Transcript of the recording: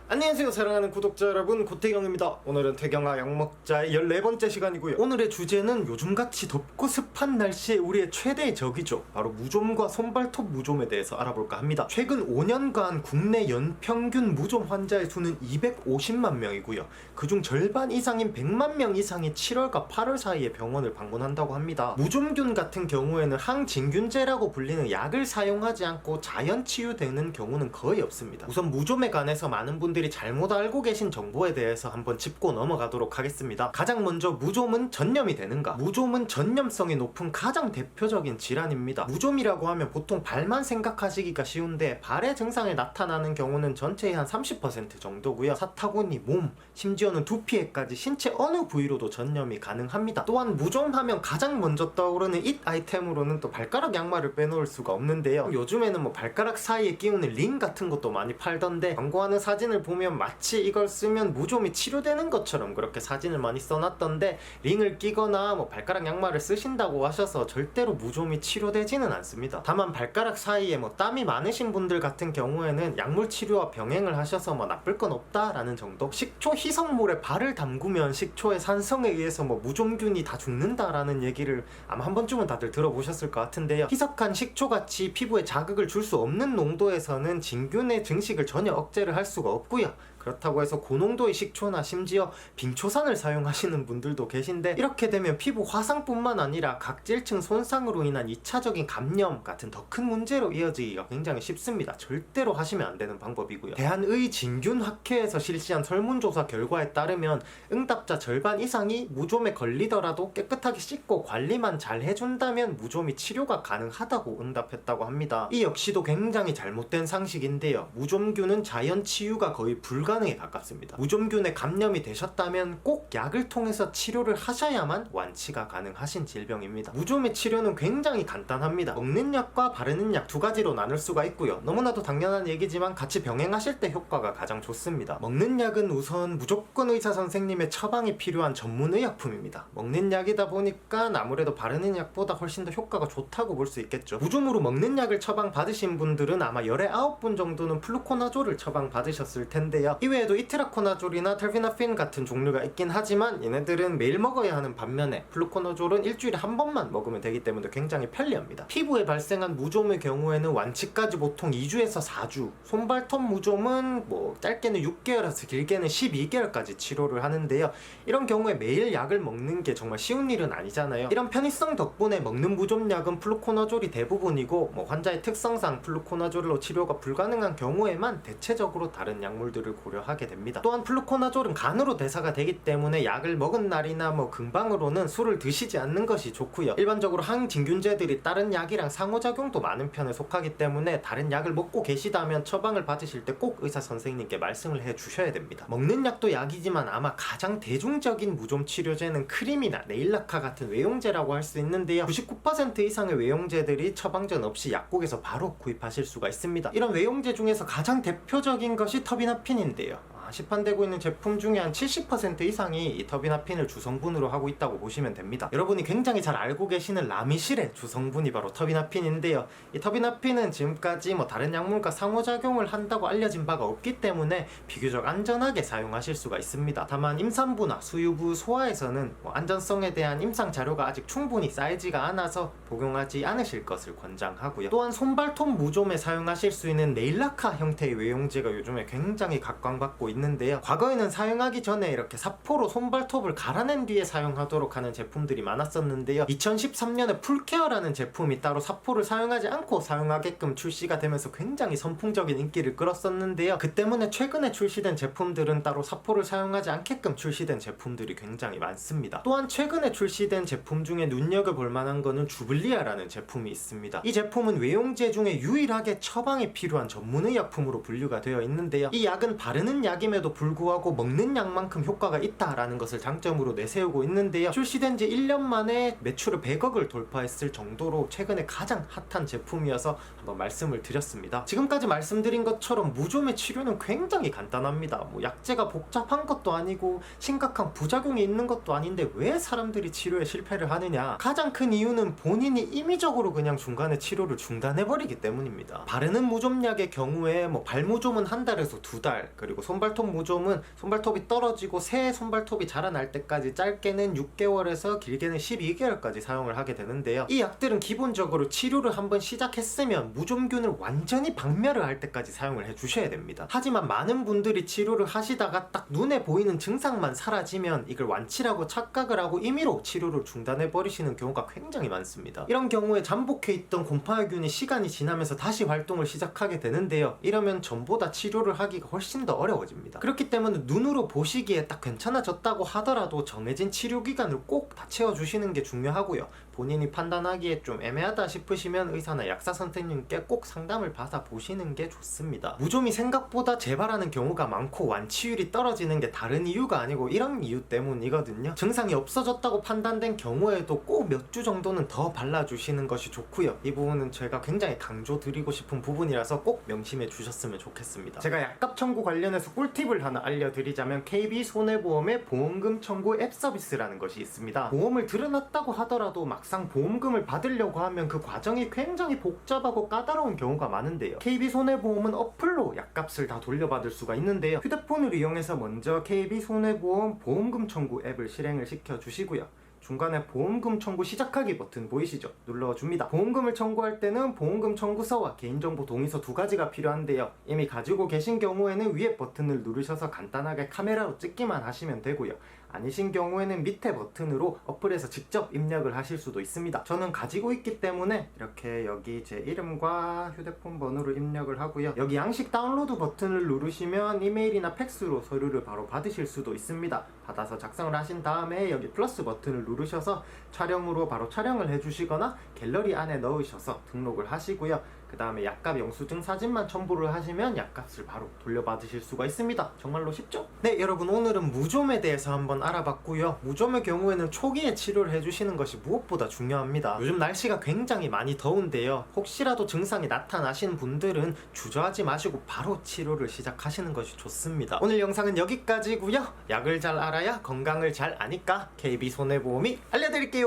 안녕하세요 사랑하는 구독자 여러분, 고태경입니다. 오늘은 태경아 약먹자의 14번째 시간이고요. 오늘의 주제는 요즘같이 덥고 습한 날씨에 우리의 최대의 적이죠. 바로 무좀과 손발톱 무좀에 대해서 알아볼까 합니다. 최근 5년간 국내 연평균 무좀 환자의 수는 250만 명이고요. 그중 절반 이상인 100만 명 이상이 7월과 8월 사이에 병원을 방문한다고 합니다. 무좀균 같은 경우에는 항진균제라고 불리는 약을 사용하지 않고 자연 치유되는 경우는 거의 없습니다. 우선 무좀에 관해서 많은 분들이 잘못 알고 계신 정보에 대해서 한번 짚고 넘어가도록 하겠습니다. 가장 먼저 무좀은 전염이 되는가? 무좀은 전염성이 높은 가장 대표적인 질환입니다. 무좀이라고 하면 보통 발만 생각하시기가 쉬운데 발의 증상이 나타나는 경우는 전체의 한 30% 정도고요. 사타구니, 몸, 심지어는 두피에까지 신체 어느 부위로도 전염이 가능합니다. 또한 무좀 하면 가장 먼저 떠오르는 잇 아이템으로는 또 발가락 양말을 빼놓을 수가 없는데요. 요즘에는 뭐 발가락 사이에 끼우는 링 같은 것도 많이 팔던데, 광고하는 사진을 보면 마치 이걸 쓰면 무좀이 치료되는 것처럼 그렇게 사진을 많이 써놨던데, 링을 끼거나 뭐 발가락 양말을 쓰신다고 하셔서 절대로 무좀이 치료되지는 않습니다. 다만 발가락 사이에 뭐 땀이 많으신 분들 같은 경우에는 약물 치료와 병행을 하셔서 뭐 나쁠 건 없다라는 정도. 식초 희석물에 발을 담그면 식초의 산성에 의해서 뭐 무좀균이 다 죽는다라는 얘기를 아마 한 번쯤은 다들 들어보셨을 것 같은데요. 희석한 식초같이 피부에 자극을 줄 수 없는 농도에서는 진균의 증식을 전혀 억제를 할 수가 없고요. 그렇다고 해서 고농도의 식초나 심지어 빙초산을 사용하시는 분들도 계신데, 이렇게 되면 피부 화상뿐만 아니라 각질층 손상으로 인한 2차적인 감염 같은 더 큰 문제로 이어지기가 굉장히 쉽습니다. 절대로 하시면 안 되는 방법이고요. 대한의진균학회에서 실시한 설문조사 결과에 따르면 응답자 절반 이상이 무좀에 걸리더라도 깨끗하게 씻고 관리만 잘 해준다면 무좀이 치료가 가능하다고 응답했다고 합니다. 이 역시도 굉장히 잘못된 상식인데요. 무좀균은 자연 치유가 거의 불가능에 가깝습니다. 무좀균에 감염이 되셨다면 꼭 약을 통해서 치료를 하셔야만 완치가 가능하신 질병입니다. 무좀의 치료는 굉장히 간단합니다. 먹는 약과 바르는 약 두 가지로 나눌 수가 있고요. 너무나도 당연한 얘기지만 같이 병행하실 때 효과가 가장 좋습니다. 먹는 약은 우선 무조건 의사 선생님의 처방이 필요한 전문의약품입니다. 먹는 약이다 보니까 아무래도 바르는 약보다 훨씬 더 효과가 좋다고 볼 수 있겠죠. 무좀으로 먹는 약을 처방 받으신 분들은 아마 열의 9분 정도는 플루코나졸을 처방 받으셨을 텐데요. 이외에도 이트라코나졸이나 텔비나핀 같은 종류가 있긴 하지만 얘네들은 매일 먹어야 하는 반면에 플루코나졸은 일주일에 한 번만 먹으면 되기 때문에 굉장히 편리합니다. 피부에 발생한 무좀의 경우에는 완치까지 보통 2주에서 4주, 손발톱 무좀은 뭐 짧게는 6개월에서 길게는 12개월까지 치료를 하는데요. 이런 경우에 매일 약을 먹는 게 정말 쉬운 일은 아니잖아요. 이런 편의성 덕분에 먹는 무좀 약은 플루코나졸이 대부분이고, 뭐 환자의 특성상 플루코나졸로 치료가 불가능한 경우에만 대체적으로 다른 약물들을 고려하게 됩니다. 또한 플루코나졸은 간으로 대사가 되기 때문에 약을 먹은 날이나 뭐 금방으로는 술을 드시지 않는 것이 좋고요. 일반적으로 항진균제들이 다른 약이랑 상호작용도 많은 편에 속하기 때문에 다른 약을 먹고 계시다면 처방을 받으실 때 꼭 의사 선생님께 말씀을 해 주셔야 됩니다. 먹는 약도 약이지만 아마 가장 대중적인 무좀 치료제는 크림이나 네일라카 같은 외용제라고 할 수 있는데요. 99% 이상의 외용제들이 처방전 없이 약국에서 바로 구입하실 수가 있습니다. 이런 외용제 중에서 가장 대표적인 것이 터비나핀인데요. 시판되고 있는 제품 중에 한 70% 이상이 이 터비나핀을 주성분으로 하고 있다고 보시면 됩니다. 여러분이 굉장히 잘 알고 계시는 라미실의 주성분이 바로 터비나핀인데요. 이 터비나핀은 지금까지 뭐 다른 약물과 상호작용을 한다고 알려진 바가 없기 때문에 비교적 안전하게 사용하실 수가 있습니다. 다만 임산부나 수유부, 소아에서는 뭐 안전성에 대한 임상 자료가 아직 충분히 쌓이지가 않아서 복용하지 않으실 것을 권장하고요. 또한 손발톱 무좀에 사용하실 수 있는 네일라카 형태의 외용제가 요즘에 굉장히 각광받고 있는데요. 과거에는 사용하기 전에 이렇게 사포로 손발톱을 갈아낸 뒤에 사용하도록 하는 제품들이 많았었는데요. 2013년에 풀케어라는 제품이 따로 사포를 사용하지 않고 사용하게끔 출시가 되면서 굉장히 선풍적인 인기를 끌었었는데요. 그 때문에 최근에 출시된 제품들은 따로 사포를 사용하지 않게끔 출시된 제품들이 굉장히 많습니다. 또한 최근에 출시된 제품 중에 눈여겨볼 만한 거는 주블리아라는 제품이 있습니다. 이 제품은 외용제 중에 유일하게 처방이 필요한 전문의약품으로 분류가 되어 있는데요. 이 약은 바르는 약이 약임에도 불구하고 먹는 약만큼 효과가 있다라는 것을 장점으로 내세우고 있는데요. 출시된 지 1년 만에 매출을 100억을 돌파했을 정도로 최근에 가장 핫한 제품이어서 한번 말씀을 드렸습니다. 지금까지 말씀드린 것처럼 무좀의 치료는 굉장히 간단합니다. 뭐 약제가 복잡한 것도 아니고 심각한 부작용이 있는 것도 아닌데 왜 사람들이 치료에 실패를 하느냐? 가장 큰 이유는 본인이 임의적으로 그냥 중간에 치료를 중단해버리기 때문입니다. 바르는 무좀약의 경우에 뭐 발무좀은 한 달에서 2달, 그리고 손발톱 손발톱 무좀은 손발톱이 떨어지고 새 손발톱이 자라날 때까지 짧게는 6개월에서 길게는 12개월까지 사용을 하게 되는데요. 이 약들은 기본적으로 치료를 한번 시작했으면 무좀균을 완전히 박멸을 할 때까지 사용을 해주셔야 됩니다. 하지만 많은 분들이 치료를 하시다가 딱 눈에 보이는 증상만 사라지면 이걸 완치라고 착각을 하고 임의로 치료를 중단해 버리시는 경우가 굉장히 많습니다. 이런 경우에 잠복해 있던 곰팡이균이 시간이 지나면서 다시 활동을 시작하게 되는데요. 이러면 전보다 치료를 하기가 훨씬 더 어려워집니다. 그렇기 때문에 눈으로 보시기에 딱 괜찮아졌다고 하더라도 정해진 치료 기간을 꼭 다 채워주시는 게 중요하고요. 본인이 판단하기에 좀 애매하다 싶으시면 의사나 약사 선생님께 꼭 상담을 받아 보시는 게 좋습니다. 무좀이 생각보다 재발하는 경우가 많고 완치율이 떨어지는 게 다른 이유가 아니고 이런 이유 때문이거든요. 증상이 없어졌다고 판단된 경우에도 꼭 몇 주 정도는 더 발라주시는 것이 좋고요. 이 부분은 제가 굉장히 강조드리고 싶은 부분이라서 꼭 명심해 주셨으면 좋겠습니다. 제가 약값 청구 관련해서 꿀팁을 하나 알려드리자면 KB손해보험의 보험금 청구 앱 서비스라는 것이 있습니다. 보험을 들여놨다고 하더라도 막상 보험금을 받으려고 하면 그 과정이 굉장히 복잡하고 까다로운 경우가 많은데요. KB손해보험은 어플로 약값을 다 돌려받을 수가 있는데요. 휴대폰을 이용해서 먼저 KB손해보험 보험금 청구 앱을 실행을 시켜주시고요. 중간에 보험금 청구 시작하기 버튼 보이시죠? 눌러줍니다. 보험금을 청구할 때는 보험금 청구서와 개인정보 동의서 두 가지가 필요한데요. 이미 가지고 계신 경우에는 위에 버튼을 누르셔서 간단하게 카메라로 찍기만 하시면 되고요. 아니신 경우에는 밑에 버튼으로 어플에서 직접 입력을 하실 수도 있습니다. 저는 가지고 있기 때문에 이렇게 여기 제 이름과 휴대폰 번호를 입력을 하고요. 여기 양식 다운로드 버튼을 누르시면 이메일이나 팩스로 서류를 바로 받으실 수도 있습니다. 받아서 작성을 하신 다음에 여기 플러스 버튼을 누르셔서 촬영으로 바로 촬영을 해주시거나 갤러리 안에 넣으셔서 등록을 하시고요. 그 다음에 약값 영수증 사진만 첨부를 하시면 약값을 바로 돌려받으실 수가 있습니다. 정말로 쉽죠? 네, 여러분, 오늘은 무좀에 대해서 한번 알아봤고요. 무좀의 경우에는 초기에 치료를 해주시는 것이 무엇보다 중요합니다. 요즘 날씨가 굉장히 많이 더운데요. 혹시라도 증상이 나타나신 분들은 주저하지 마시고 바로 치료를 시작하시는 것이 좋습니다. 오늘 영상은 여기까지고요. 약을 잘 알아야 건강을 잘 아니까 KB손해보험이 알려드릴게요.